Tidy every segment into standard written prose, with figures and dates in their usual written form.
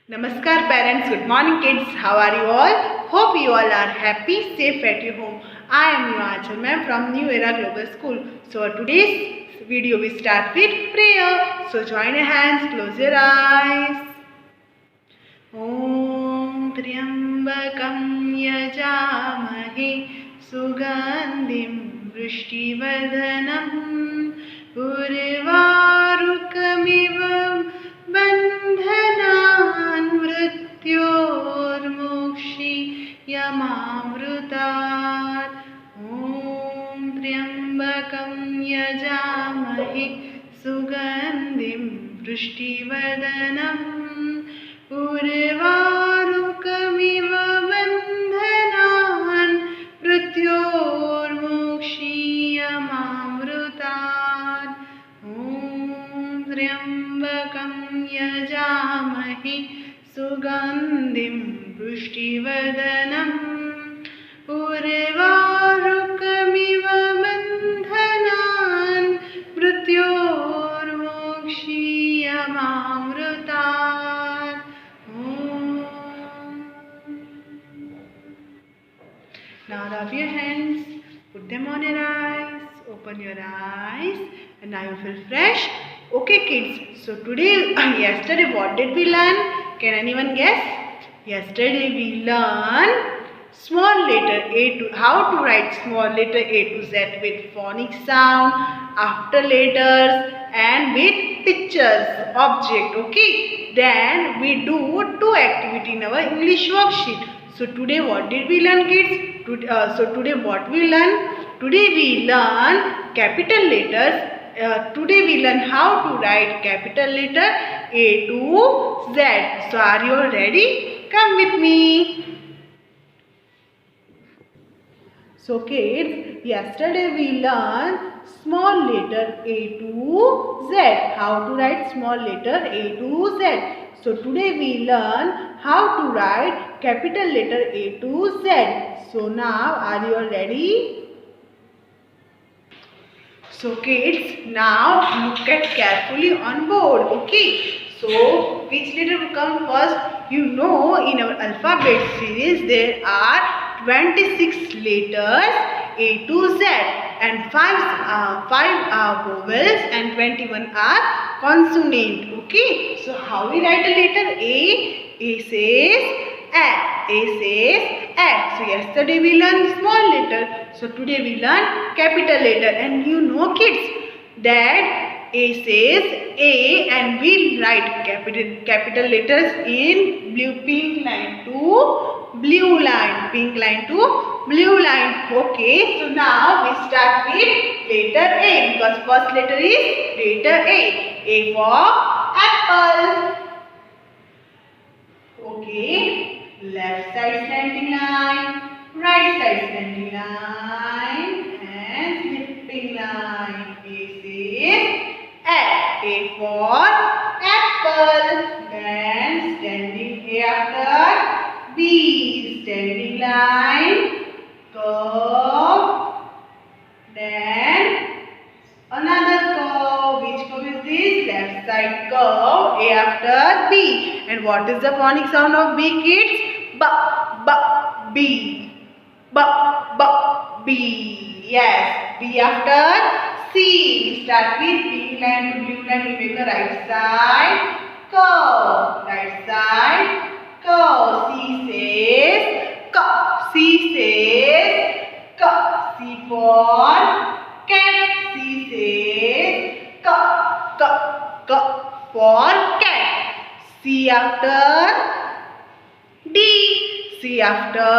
Namaskar parents, good morning kids, how are you all? Hope you all are happy, safe at your home. I am your Achal ma'am from New Era Global School. So today's video we start with prayer. So join your hands, close your eyes. Om Triambakam Yajamahe Sugandhim Vrishtivardhanam Urvarukamivam Bandhanan Mrityormokshi Yamamrutat Om Triambakam Yajamahe Sugandhim Vrishtivardhanam Urvarukamiv bandhanan mriत्योर्मोक्षीयमामृतात् Om Triambakam Yajamahe Sugandhim Pushtivardhanam Urvarukamiv bandhanan mriत्योर्मोक्षीयमामृतात्. Now rub your hands, put them on your eyes, open your eyes, and now you feel fresh. Okay kids, so today, yesterday what did we learn? Can anyone guess? Yesterday we learned small letter A to, how to write small letter A to Z with phonic sound, after letters and with pictures, object, okay? Then we do two activity in our English worksheet. So today what did we learn kids? Today what we learn? Today we learn capital letters. Today we learn how to write capital letter A to Z. So are you all ready? Come with me. So kids, yesterday we learned small letter A to Z. How to write small letter A to Z. So today we learn how to write capital letter A to Z. So now are you all ready? So kids, now look at carefully on board. Okay. So which letter will come first? You know, in our alphabet series there are 26 letters A to Z, and 5 are vowels and 21 are consonant. Okay. So how we write a letter A? A says A. A says A. So yesterday we learned small letter. So today we learn capital letter. And you know kids that A says A, and we write capital letters in pink line to blue line. Pink line to blue line. Okay. So now we start with letter A because first letter is letter A. A for apple. Okay. Left side slanting line, right side slanting line, and slipping line. A says A. A for apple. Then standing A after B. Standing line, curve. Then another curve. Which curve is this? Left side curve. A after B. And what is the phonic sound of B kids? B, B, B. B, B, B. Yes. B after C. We start with pink line to blue line. We make a right side curve. Right side curve. C says C. C says C. C for cat. C says C. C. C for cat. C after D. C after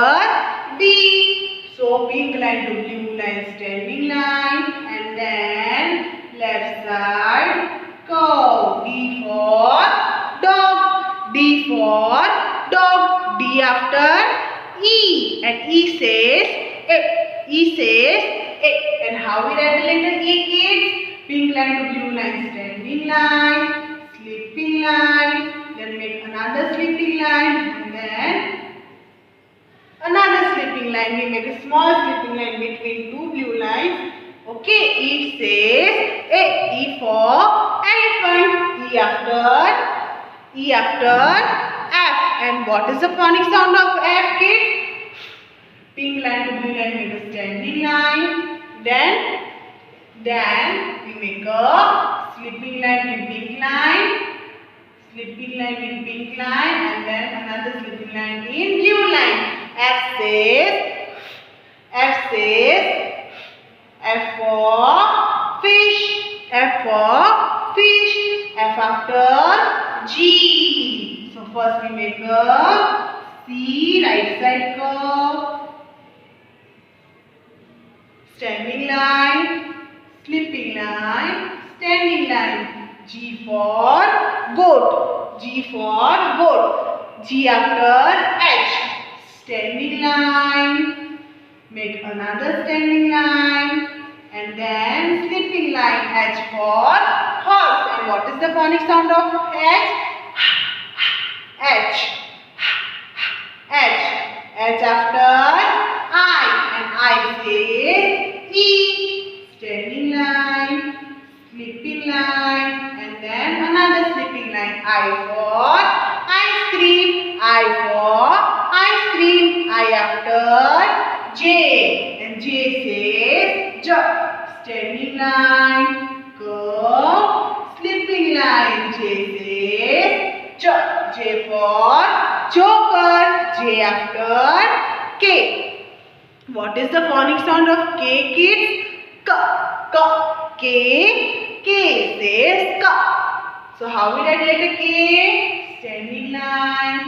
D. So pink line to blue line, standing line, and then left side curve. D for dog. D for dog. D after E, and E says A. E says A. And how we write the letter E kids? Pink line to blue line, standing line, slipping line, then make another slipping line, and then another slipping line. We make a small slipping line between two blue lines. Okay, E says A. E for elephant. E after E after A. And what is the phonic sound of F, kids? Pink line to blue line make a standing line. Then we make a slipping line with pink line. Slipping line in pink line, and then another slipping line in blue line. F says, F for fish, F for fish, F after G. So first we make a C, right side curve, standing line, slipping line, standing line. G for goat, G for goat, G after H, standing line, make another standing line, and then slipping line. H for horse. And what is the phonic sound of H? H, H, H after I, and I says E, standing line, slipping line, and then another slipping line. I for ice cream, I for ice cream, I after J, and J says J, standing line, curve, slipping line. J says J, J for joker, J after K. What is the phonic sound of K, kids? K, K, K says K. So how we write letter K? Standing line.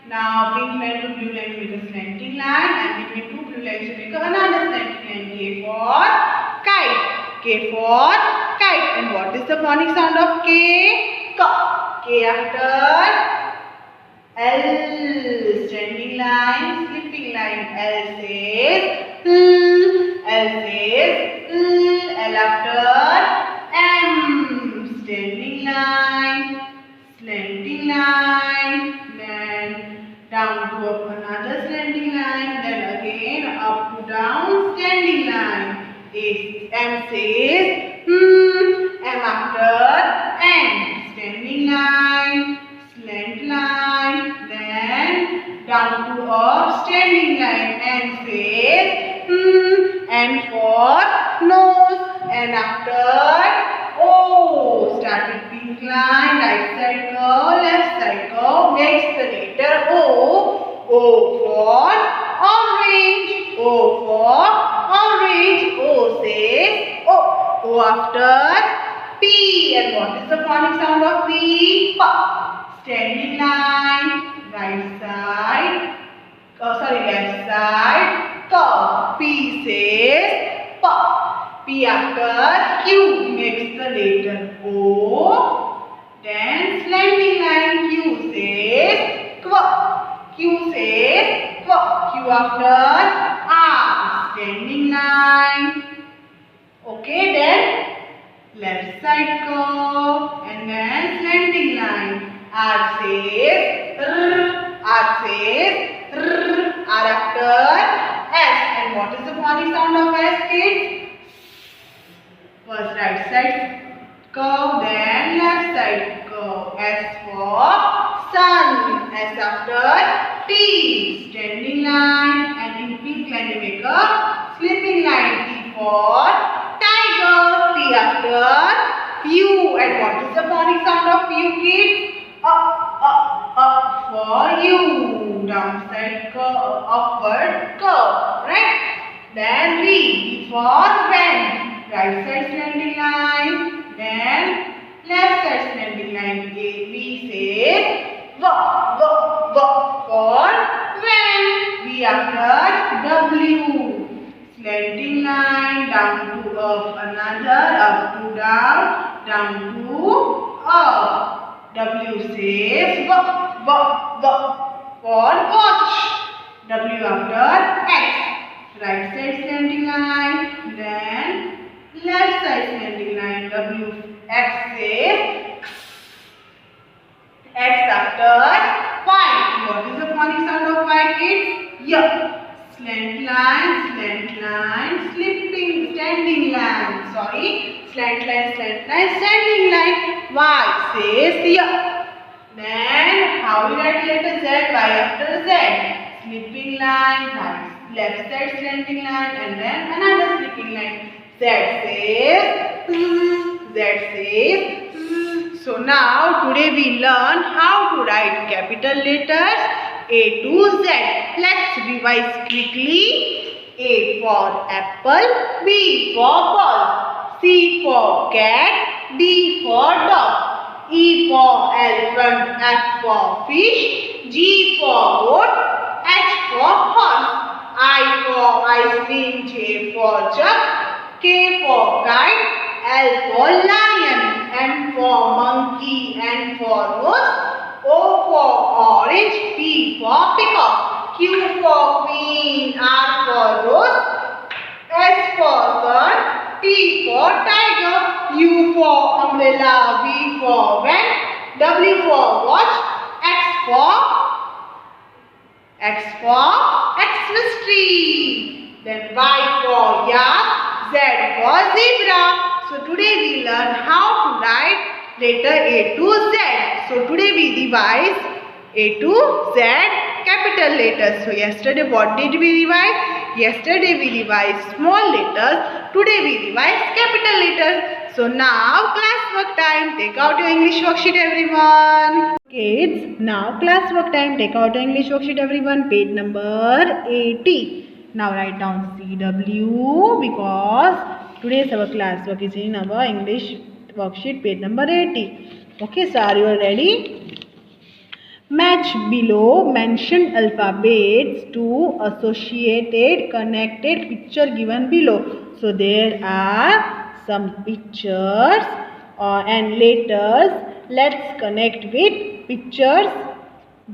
Now pink line to blue line make a slanting line, and between two blue lines to make another slanting line. K for kite. K for kite. And what is the phonic sound of K? K. K after L, standing line, slipping line. L says L, L says L, L after M, standing line, slanting line, then down to up another slanting line, then again up to down standing line. M says M after N, standing line, slant line, then down to up standing line. N says N for nose, N after O. Start with pink line, right side curve, left side curve, next the letter O. O for orange, O for orange, O says O. O after P. And what is the phonic sound of P? P. Standing line, right side, left side, curve. P says P. P after Q makes the letter O. Then slanting line, Q says Q. Q says Q. Q after R, standing line. Okay, then left side curve, and then slanting line. R says R, R says R, R after S. And what is the phonic sound of S, kids? First right side curve, then left side curve. S for sun, S after T, standing line, and in pink line we make a slipping line. T for tiger, T after U. And what is the phonic sound of U, kids? For U, downside curve, upward curve, right? Then V for when, right side slanting line, then left side slanting line. V says V for when, V after W, slanting line, down to up, another up to down, down to up. W says for watch, W after X, right side slanting line, then left side slanting line. W, X says X after Y. What is the phonic sound of Y, kids? Y. Slant line, slipping, standing line. Sorry, slant line, standing line. Y says Y. Then how we write letter Z? Y after Z. Slipping line, right, left side slanting line, and then another slipping line. Z says, Z says. So now today we learn how to write capital letters A to Z. Let's revise quickly. A for apple, B for ball, C for cat, D for dog, E for elephant, F for fish, G for goat, H for horse, I for ice cream, J for jug, K for kite, L for lion, M for monkey, N for nose, O for orange, P for peacock, Q for queen, R for rose, S for sun, T for tiger, U for umbrella, V for van, W for watch, X for Xmas tree. Then Y for yak, Z for zebra. So today we learn how to write letter A to Z. So today we revise A to Z capital letters. So yesterday what did we revise? Yesterday we revised small letters. Today we revise capital letters. So now classwork time. Take out your English worksheet everyone. Kids, now classwork time. Take out your English worksheet everyone. Page number 80. Now write down CW because today's our classwork is in our English worksheet page number 80. Okay, so are you ready? Match below mentioned alphabets to associated connected picture given below. So there are some pictures and letters. Let's connect with pictures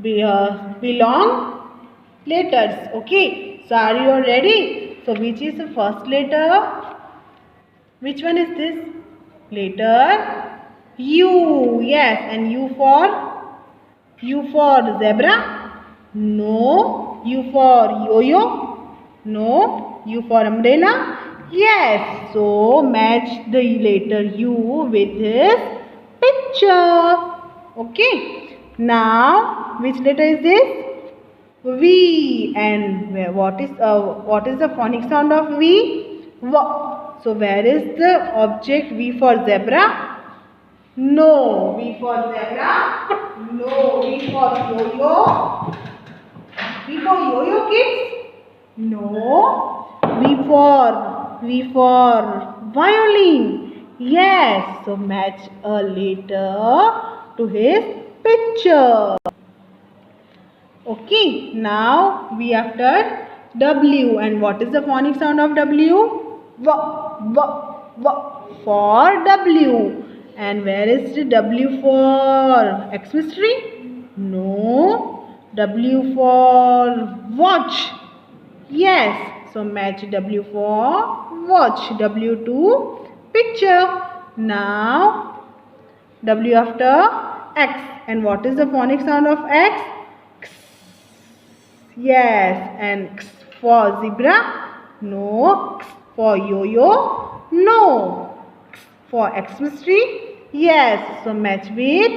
belong letters. Okay, so are you ready? So which is the first letter? Which one is this? Letter U. Yes, and U for zebra? No. U for yo-yo? No. U for umbrella? Yes. So match the letter U with his picture. Okay. Now which letter is this? V. And what is the phonic sound of V? V. So where is the object V for zebra? No. V for zebra? No. V for yo-yo? V for yo-yo, kids? No. V for violin? Yes. So match a letter to his picture. Okay. Now V after W. And what is the phonic sound of W? V. V. V for W. And where is the W for Xmas tree? No. W for watch? Yes. So match W for watch. W to picture. Now W after X. And what is the phonic sound of X? X. Yes. And X for zebra? No. X for yo-yo? No. X for Xmas tree? Yes. So match with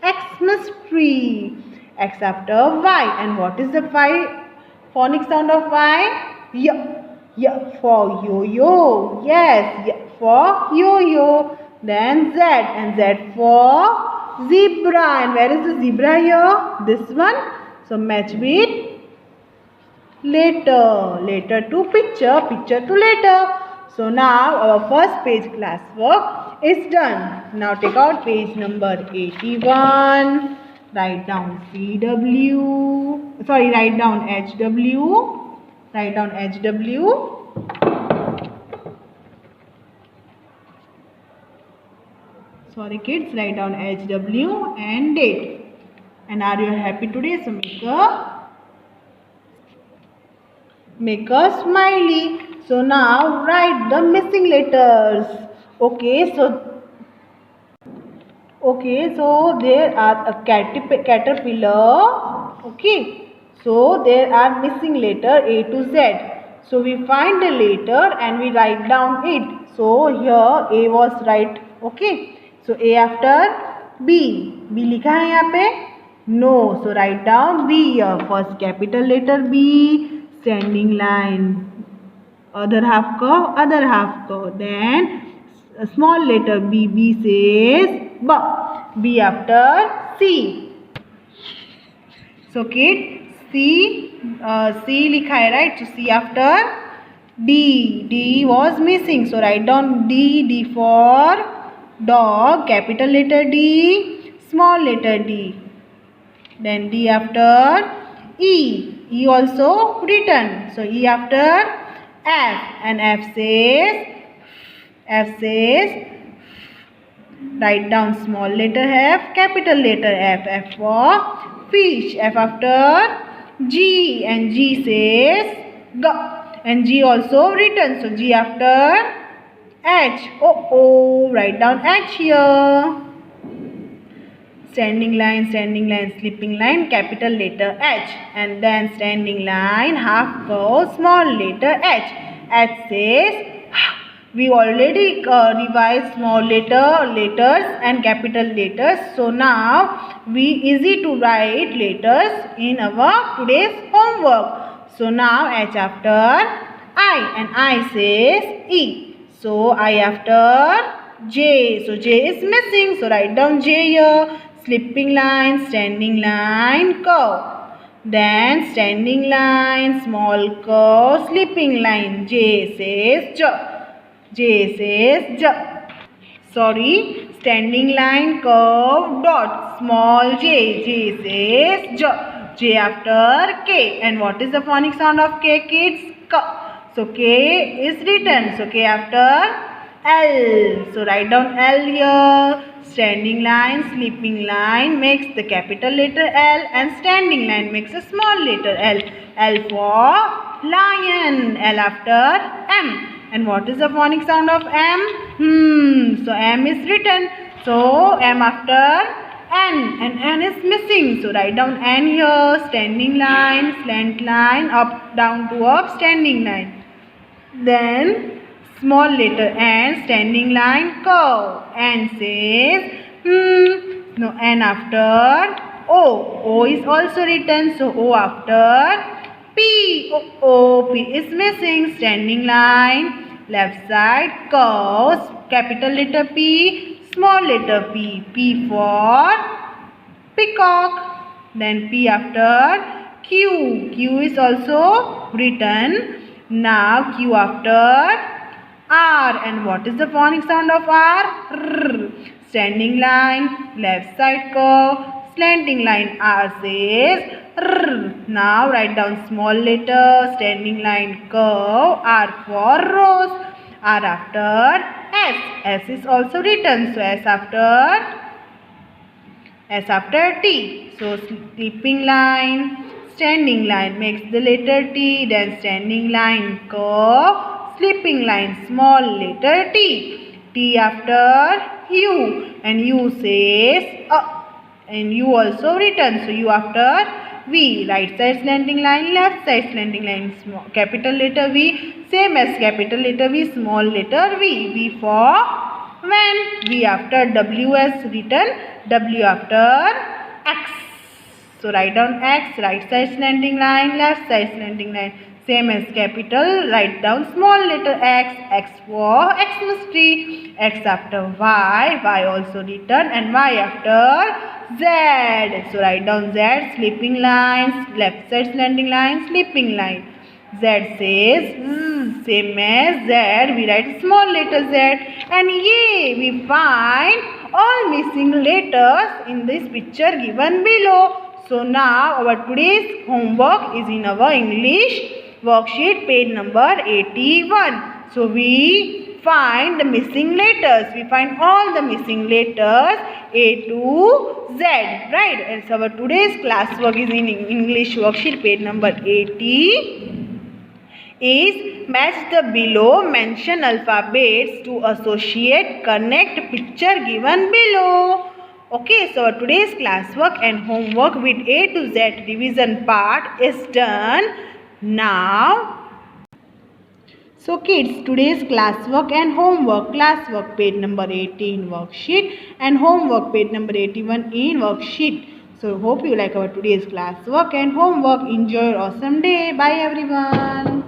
Xmas tree. X after Y. And what is the phonic sound of Y? Y. Y for yo-yo. Yes. Y for yo-yo. Then Z. And Z for zebra. And where is the zebra here? This one. So match with letter. Letter to picture. Picture to letter. So now our first page classwork is done. Now take out page number 81. Write down CW. Sorry, write down HW. Write down HW. Sorry kids, write down HW and date. And are you happy today? So make a smiley. So now write the missing letters. Okay, so there are a caterpillar. Okay, so there are missing letter A to Z. So we find the letter and we write down it. So here A was right. Okay, so A after B. B लिखा है यहाँ पे? No. So write down B here. First capital letter B, standing line. Other half ko, other half ko. Then a small letter B. B says B. B after C. So kids, C लिखा है, right? So C after D. D was missing. So write down D. D for dog. Capital letter D. Small letter D. Then D after E. E also written. So E after F. And F says write down small letter F, capital letter F. F for fish. F after G. And G says G. And G also written. So G after H. Oh, write down H here. Standing line, sleeping line, capital letter H. And then standing line, half curve, small letter H. H says, we already revised small letters and capital letters. So now, we easy to write letters in our today's homework. So now, H after I. And I says E. So I after J. So J is missing. So write down J here. Slipping line, standing line, curve. Then standing line, small curve, slipping line. J says J. J says J. Sorry, standing line, curve, dot, small j. J says J. J after K. And what is the phonic sound of K, kids? K. So K is written. So K after L. So write down L here. Standing line, sleeping line makes the capital letter L, and standing line makes a small letter L. L for lion. L after M. And what is the phonic sound of M? So M is written. So M after N. And N is missing. So write down N here. Standing line, slant line, up, down to up, standing line. Then small letter N, standing line, curve. N says, no, N after O. O is also written, so O after P. P is missing. Standing line, left side, curves, capital letter P, small letter P. P for peacock. Then P after Q. Q is also written. Now Q after R. And what is the phonic sound of R? R. Standing line, left side curve, slanting line. R says R. Now write down small letter, standing line, curve, R for rose. R after S. S is also written. So S after T. So sleeping line, standing line makes the letter T. Then standing line, curve, sleeping line, small letter T. T after U. And U says and U also written. So U after V. Right side slanting line, left side slanting line, small, capital letter V, same as capital letter V, small letter V. V for when. V after W as written. W after X. So write down X, right side slanting line, left side slanting line, same as capital. Write down small letter X. X for Xmas. X after Y. Y also written. And Y after Z. So write down Z, sleeping lines, left side slanting line, sleeping line. Z says Z, same as Z. We write small letter Z. And yay, we find all missing letters in this picture given below. So now our today's homework is in our English worksheet, page number 81. So we find the missing letters. We find all the missing letters A to Z, right? And so our today's classwork is in English worksheet, page number 80. Is match the below mentioned alphabets to associate, connect picture given below. Okay, so today's classwork and homework with A to Z revision part is done. Now, So kids, today's classwork and homework. Classwork page number 18 worksheet and homework page number 81 in worksheet. So hope you like our today's classwork and homework. Enjoy your awesome day. Bye everyone.